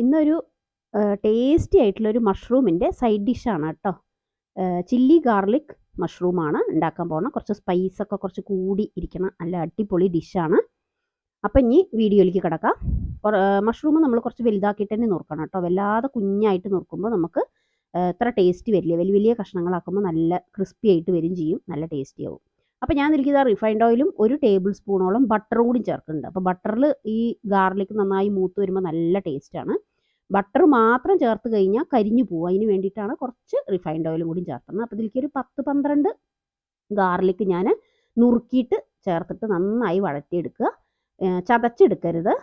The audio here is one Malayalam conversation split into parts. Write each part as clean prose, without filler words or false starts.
ഇന്നൊരു ടേസ്റ്റി ആയിട്ടുള്ളൊരു മഷ്റൂമിൻ്റെ സൈഡ് ഡിഷാണ് കേട്ടോ. ചില്ലി ഗാർലിക് മഷ്റൂമാണ് ഉണ്ടാക്കാൻ പോകുന്നത്. കുറച്ച് സ്പൈസൊക്കെ കുറച്ച് കൂടി ഇരിക്കണം, നല്ല അടിപൊളി ഡിഷാണ്. അപ്പം ഇനി വീഡിയോയിലേക്ക് കിടക്കാം. മഷ്റൂം നമ്മൾ കുറച്ച് വലുതാക്കിയിട്ട് തന്നെ നുറുക്കണം കേട്ടോ. വല്ലാതെ കുഞ്ഞായിട്ട് നുറുക്കുമ്പോൾ നമുക്ക് ഇത്ര ടേസ്റ്റ് വരില്ല. വലിയ വലിയ കഷ്ണങ്ങളാക്കുമ്പോൾ നല്ല ക്രിസ്പി ആയിട്ട് വരും ചെയ്യും, നല്ല ടേസ്റ്റി ആവും. അപ്പോൾ ഞാൻ ഇതിലേക്ക് റിഫൈൻഡ് ഓയിലും 1 ടേബിൾ സ്പൂണോളം ബട്ടറും കൂടി ചേർക്കുന്നുണ്ട്. അപ്പോൾ ബട്ടറിൽ ഈ ഗാർലിക് നന്നായി മൂത്ത് വരുമ്പോൾ നല്ല ടേസ്റ്റാണ്. ബട്ടർ മാത്രം ചേർത്ത് കഴിഞ്ഞാൽ കരിഞ്ഞു പോകും. അതിന് വേണ്ടിയിട്ടാണ് കുറച്ച് റിഫൈൻഡ് ഓയിലും കൂടി ചേർക്കുന്നത്. അപ്പോൾ ഇതിലേക്ക് ഒരു 10-12 ഗാർലിക് ഞാൻ നുറുക്കിയിട്ട് ചേർത്തിട്ട് നന്നായി വഴറ്റിയെടുക്കുക. ചതച്ചെടുക്കരുത്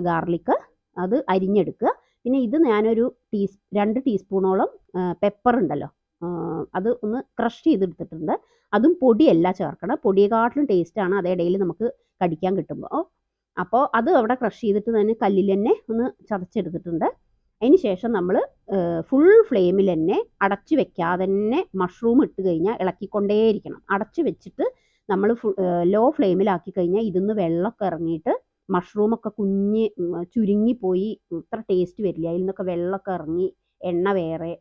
ഗാർലിക്ക്, അത് അരിഞ്ഞെടുക്കുക. പിന്നെ ഇത് ഞാനൊരു 2 ടീസ്പൂണോളം പെപ്പർ ഉണ്ടല്ലോ, അത് ഒന്ന് ക്രഷ് ചെയ്തെടുത്തിട്ടുണ്ട്. അതും പൊടിയല്ല ചേർക്കണം, പൊടിയെക്കാട്ടിലും ടേസ്റ്റാണ് അതിടയിൽ നമുക്ക് കടിക്കാൻ കിട്ടുമ്പോൾ. അപ്പോൾ അത് അവിടെ ക്രഷ് ചെയ്തിട്ട് തന്നെ കല്ലിൽ തന്നെ ഒന്ന് ചതച്ചെടുത്തിട്ടുണ്ട്. അതിന് ശേഷം നമ്മൾ ഫുൾ ഫ്ലെയിമിൽ തന്നെ അടച്ചു വെക്കാതെ തന്നെ മഷ്റൂം ഇട്ട് കഴിഞ്ഞാൽ ഇളക്കിക്കൊണ്ടേയിരിക്കണം. അടച്ചു വെച്ചിട്ട് നമ്മൾ ലോ ഫ്ലെയിമിലാക്കി കഴിഞ്ഞാൽ ഇതിന്ന് വെള്ളമൊക്കെ ഇറങ്ങിയിട്ട് മഷ്റൂമൊക്കെ ചുരുങ്ങിപ്പോയി ഇത്ര ടേസ്റ്റ് വരില്ല. അതിൽ നിന്നൊക്കെ വെള്ളമൊക്കെ ഇറങ്ങി എണ്ണ വേറെ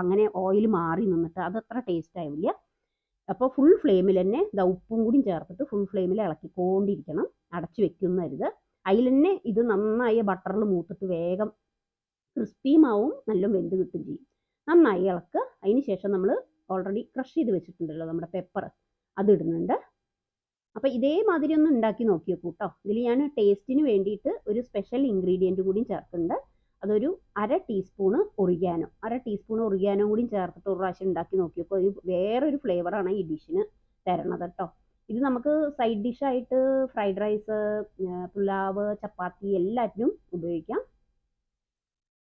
അങ്ങനെ ഓയിൽ മാറി നിന്നിട്ട് അതത്ര ടേസ്റ്റ് ആവില്ല. അപ്പോൾ ഫുൾ ഫ്ലെയിമിൽ തന്നെ ഉപ്പും കൂടി ചേർത്തിട്ട് ഫുൾ ഫ്ലെയിമിൽ ഇളക്കിക്കൊണ്ടിരിക്കണം, അടച്ചു വെക്കുന്നരുത്. അതിൽ തന്നെ ഇത് നന്നായി ബട്ടറിൽ മൂത്തിട്ട് വേഗം ക്രിസ്പിയുമാവും, നല്ല വെന്ത് കിട്ടും ചെയ്യും. നന്നായി ഇളക്കുക. അതിന് ശേഷം നമ്മൾ ഓൾറെഡി ക്രഷ് ചെയ്ത് വെച്ചിട്ടുണ്ടല്ലോ നമ്മുടെ പെപ്പർ, അത് ഇടുന്നുണ്ട്. അപ്പോൾ ഇതേമാതിരി ഒന്ന് ഉണ്ടാക്കി നോക്കി നോക്കൂ കേട്ടോ. ഇതിൽ ഞാൻ ടേസ്റ്റിന് വേണ്ടിയിട്ട് ഒരു സ്പെഷ്യൽ ഇൻഗ്രീഡിയൻറ്റ് കൂടി ചേർക്കുന്നുണ്ട്. അതൊരു 1/2 ടീസ്പൂണ് ഒറിഗാനോ കൂടി ചേർത്തിട്ട് ഒരു പ്രാവശ്യം ഉണ്ടാക്കി നോക്കിയപ്പോൾ ഇത് വേറൊരു ഫ്ലേവറാണ് ഈ ഡിഷിന് തരണത് കേട്ടോ. ഇത് നമുക്ക് സൈഡ് ഡിഷായിട്ട് ഫ്രൈഡ് റൈസ്, പുലാവ്, ചപ്പാത്തി എല്ലാറ്റിനും ഉപയോഗിക്കാം.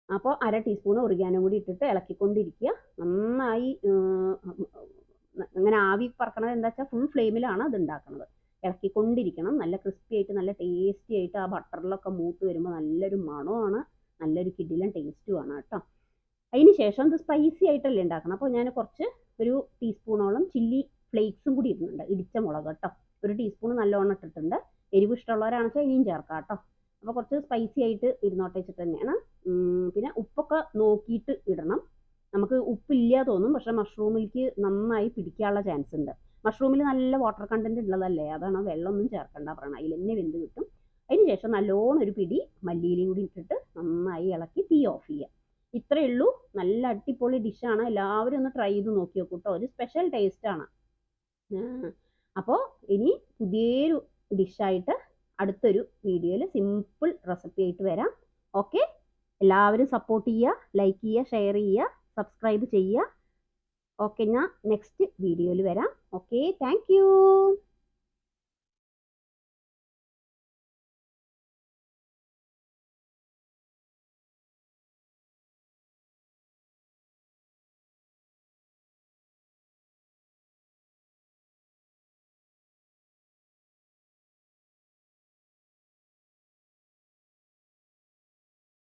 അപ്പോൾ 1/2 ടീസ്പൂൺ ഒറിഗാനോ കൂടി ഇട്ടിട്ട് ഇളക്കിക്കൊണ്ടിരിക്കുക. നന്നായി അങ്ങനെ ആവി പറക്കണത് എന്താ വെച്ചാൽ ഫുൾ ഫ്ലെയിമിലാണ് അത് ഉണ്ടാക്കുന്നത്. ഇളക്കിക്കൊണ്ടിരിക്കണം. നല്ല ക്രിസ്പി ആയിട്ട് നല്ല ടേസ്റ്റി ആയിട്ട് ആ ബട്ടറിലൊക്കെ മൂത്ത് വരുമ്പോൾ നല്ലൊരു മണമാണ്, നല്ലൊരു കിടിലൻ ടേസ്റ്റുമാണ് കേട്ടോ. അതിന് ശേഷം ഇത് സ്പൈസി ആയിട്ടല്ലേ ഉണ്ടാക്കണം. അപ്പോൾ ഞാൻ ഒരു ടീസ്പൂണോളം ചില്ലി ഫ്ലേക്സും കൂടി ഇടുന്നുണ്ട്, ഇടിച്ച മുളക് കേട്ടോ. 1 ടീസ്പൂൺ നല്ലോണം ഇട്ടിട്ടുണ്ട്. എരിവ് ഇഷ്ടമുള്ളവരാണെന്ന് വെച്ചാൽ ഇനിയും ചേർക്കാം കേട്ടോ. അപ്പോൾ കുറച്ച് സ്പൈസി ആയിട്ട് ഇരുന്നോട്ടെ വെച്ചിട്ട് തന്നെയാണ്. പിന്നെ ഉപ്പൊക്കെ നോക്കിയിട്ട് ഇടണം. നമുക്ക് ഉപ്പില്ല തോന്നും, പക്ഷേ മഷ്റൂമിലേക്ക് നന്നായി പിടിക്കാനുള്ള ചാൻസ് ഉണ്ട്. മഷ്റൂമിൽ നല്ല വാട്ടർ കണ്ടന്റ് ഉള്ളതല്ലേ, അതാണ് വെള്ളമൊന്നും ചേർക്കണ്ട പറയണം, അതിൽ തന്നെ വെന്ത് കിട്ടും. അതിന് ശേഷം നല്ലോണം ഒരു പിടി മല്ലിയിലയും കൂടി ഇട്ടിട്ട് നന്നായി ഇളക്കി തീ ഓഫ് ചെയ്യുക. ഇത്രയേ ഉള്ളൂ. നല്ല അടിപൊളി ഡിഷാണ്. എല്ലാവരും ഒന്ന് ട്രൈ ചെയ്ത് നോക്കി നോക്കൂ കേട്ടോ. ഒരു സ്പെഷ്യൽ ടേസ്റ്റാണ്. അപ്പോൾ ഇനി പുതിയൊരു ഡിഷായിട്ട് അടുത്തൊരു വീഡിയോയിൽ സിമ്പിൾ റെസിപ്പി ആയിട്ട് വരാം. ഓക്കെ, എല്ലാവരും സപ്പോർട്ട് ചെയ്യുക, ലൈക്ക് ചെയ്യുക, ഷെയർ ചെയ്യുക, സബ്സ്ക്രൈബ് ചെയ്യുക. ഓക്കെ, ഞാൻ നെക്സ്റ്റ് വീഡിയോയിൽ വരാം. Okay, thank you.